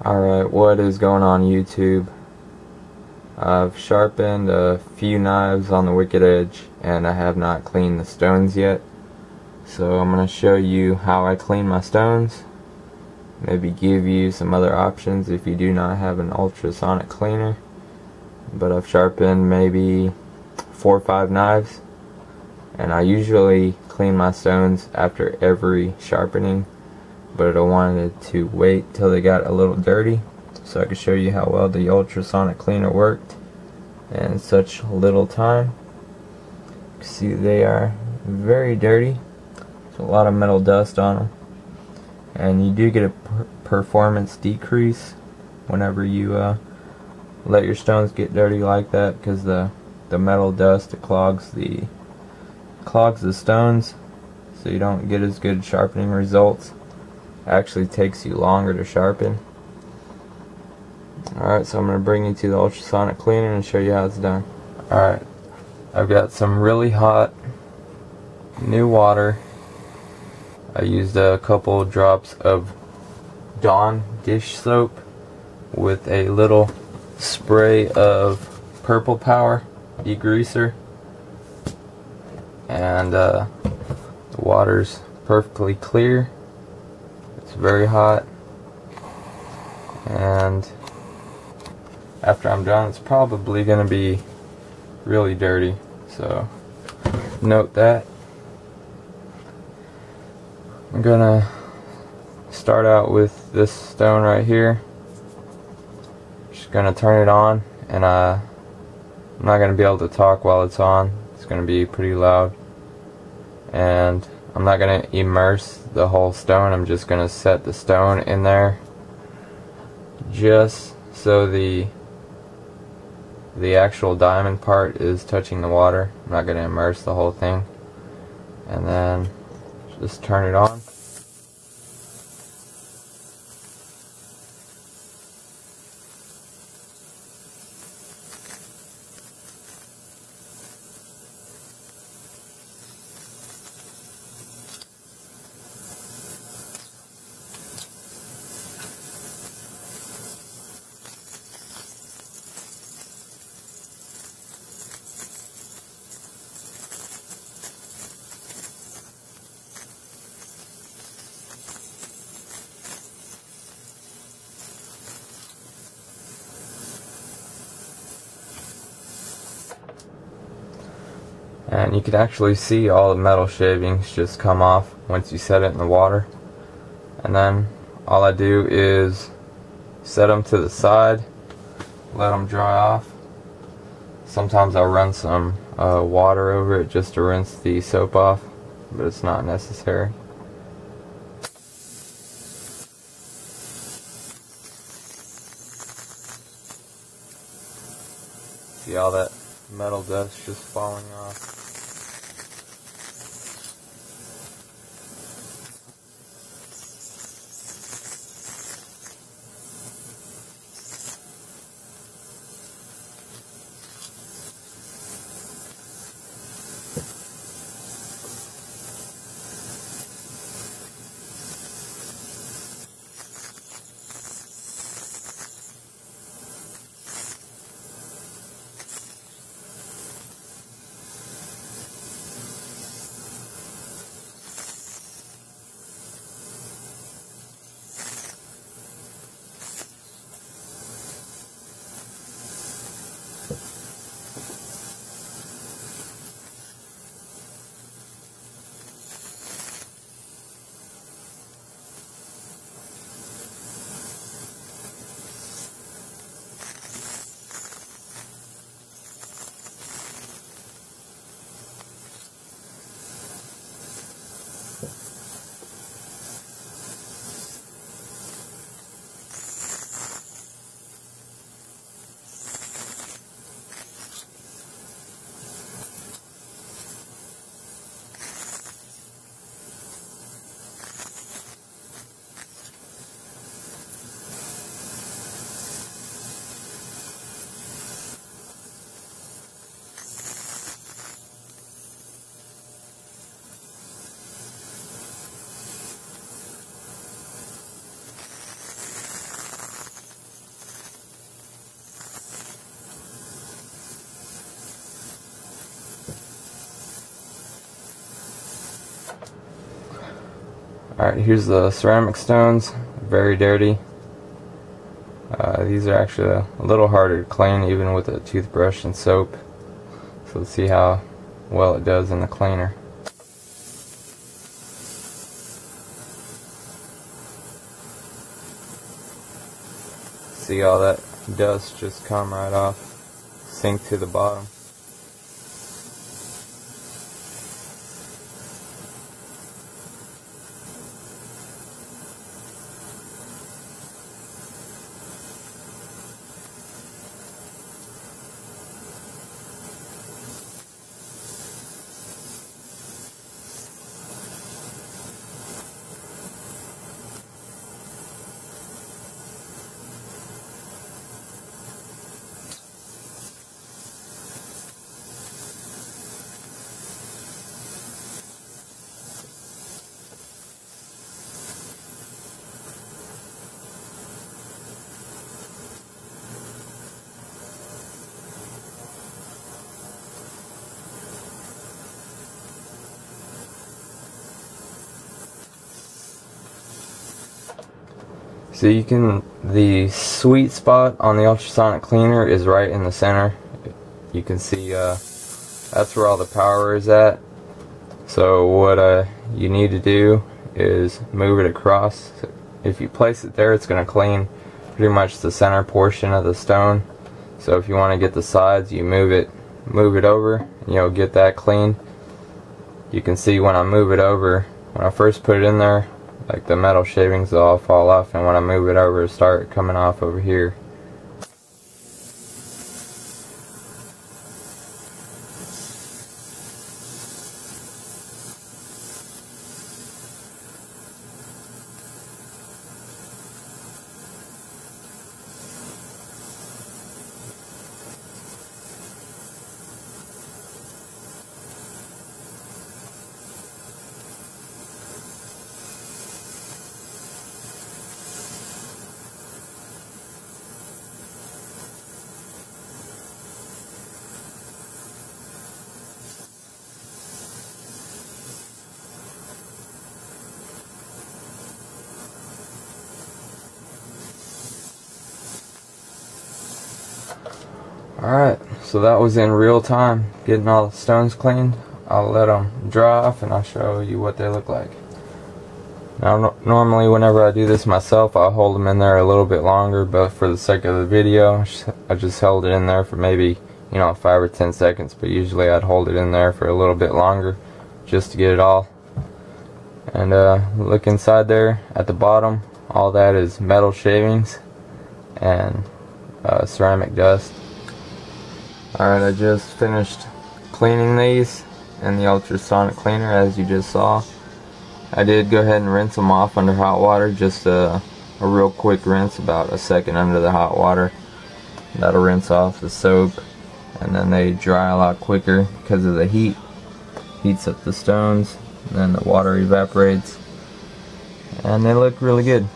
Alright, what is going on YouTube? I've sharpened a few knives on the wicked edge and I have not cleaned the stones yet. So I'm going to show you how I clean my stones. Maybe give you some other options if you do not have an ultrasonic cleaner. But I've sharpened maybe 4 or 5 knives. And I usually clean my stones after every sharpening. But I wanted to wait till they got a little dirty so I could show you how well the ultrasonic cleaner worked in such little time. You can see they are very dirty. There's a lot of metal dust on them, and you do get a performance decrease whenever you let your stones get dirty like that, because the metal dust, it clogs the stones, so you don't get as good sharpening results. Actually takes you longer to sharpen. Alright, so I'm going to bring you to the ultrasonic cleaner and show you how it's done. Alright, I've got some really hot new water. I used a couple drops of Dawn dish soap with a little spray of Purple Power degreaser, and the water's perfectly clear. It's very hot, and after I'm done it's probably going to be really dirty, so note that. I'm going to start out with this stone right here. Just going to turn it on, and I'm not going to be able to talk while it's on. It's going to be pretty loud, and I'm not going to immerse the whole stone. I'm just going to set the stone in there just so the actual diamond part is touching the water. I'm not going to immerse the whole thing. And then just turn it on. And you can actually see all the metal shavings just come off once you set it in the water. And then all I do is set them to the side, let them dry off. Sometimes I'll run some water over it just to rinse the soap off, but it's not necessary. See all that metal dust just falling off. Alright, here's the ceramic stones, very dirty. These are actually a little harder to clean even with a toothbrush and soap. So let's see how well it does in the cleaner. See all that dust just come right off, sink to the bottom. So the sweet spot on the ultrasonic cleaner is right in the center. You can see that's where all the power is at. So what you need to do is move it across. If you place it there, it's going to clean pretty much the center portion of the stone. So if you want to get the sides, you move it over, and you'll get that clean. You can see when I move it over, when I first put it in there, like the metal shavings will all fall off, and when I move it over, it'll start coming off over here. Alright, so that was in real time, getting all the stones cleaned. I'll let them dry off and I'll show you what they look like. Now normally whenever I do this myself, I'll hold them in there a little bit longer, but for the sake of the video, I just held it in there for maybe 5 or 10 seconds, but usually I'd hold it in there for a little bit longer just to get it all. And look inside there at the bottom, all that is metal shavings and ceramic dust. Alright, I just finished cleaning these in the ultrasonic cleaner, as you just saw. I did go ahead and rinse them off under hot water, just a real quick rinse, about a second under the hot water. That'll rinse off the soap, and then they dry a lot quicker because of the heat. Heats up the stones, and then the water evaporates, and they look really good.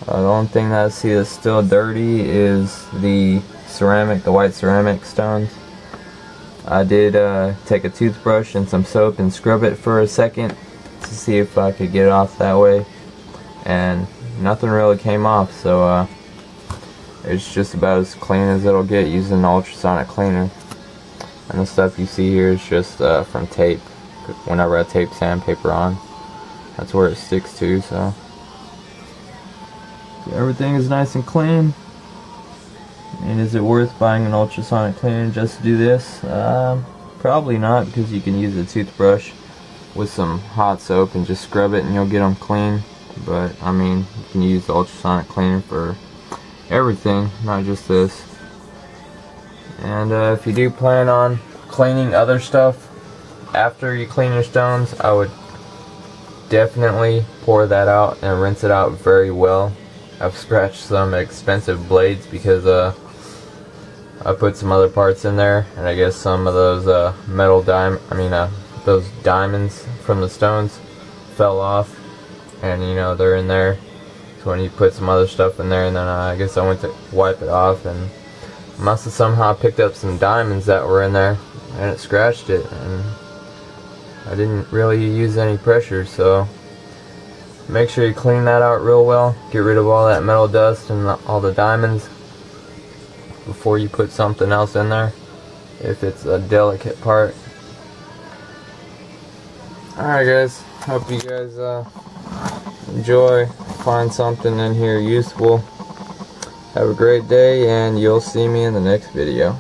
The only thing that I see that's still dirty is the ceramic, the white ceramic stones. I did take a toothbrush and some soap and scrub it for a second to see if I could get it off that way, and nothing really came off, so it's just about as clean as it'll get using the ultrasonic cleaner. And the stuff you see here is just from tape. Whenever I tape sandpaper on, that's where it sticks to, so everything is nice and clean. And is it worth buying an ultrasonic cleaner just to do this? Probably not, because you can use a toothbrush with some hot soap and just scrub it and you'll get them clean. But I mean, you can use the ultrasonic cleaner for everything, not just this. And if you do plan on cleaning other stuff after you clean your stones, I would definitely pour that out and rinse it out very well. I've scratched some expensive blades because I put some other parts in there, and I guess some of those those diamonds from the stones fell off, and they're in there. So when you put some other stuff in there, and then I guess I went to wipe it off, and must have somehow picked up some diamonds that were in there, and it scratched it. And I didn't really use any pressure, so make sure you clean that out real well. Get rid of all that metal dust and all the diamonds before you put something else in there, if it's a delicate part. Alright guys, hope you guys enjoy, find something in here useful. Have a great day, and you'll see me in the next video.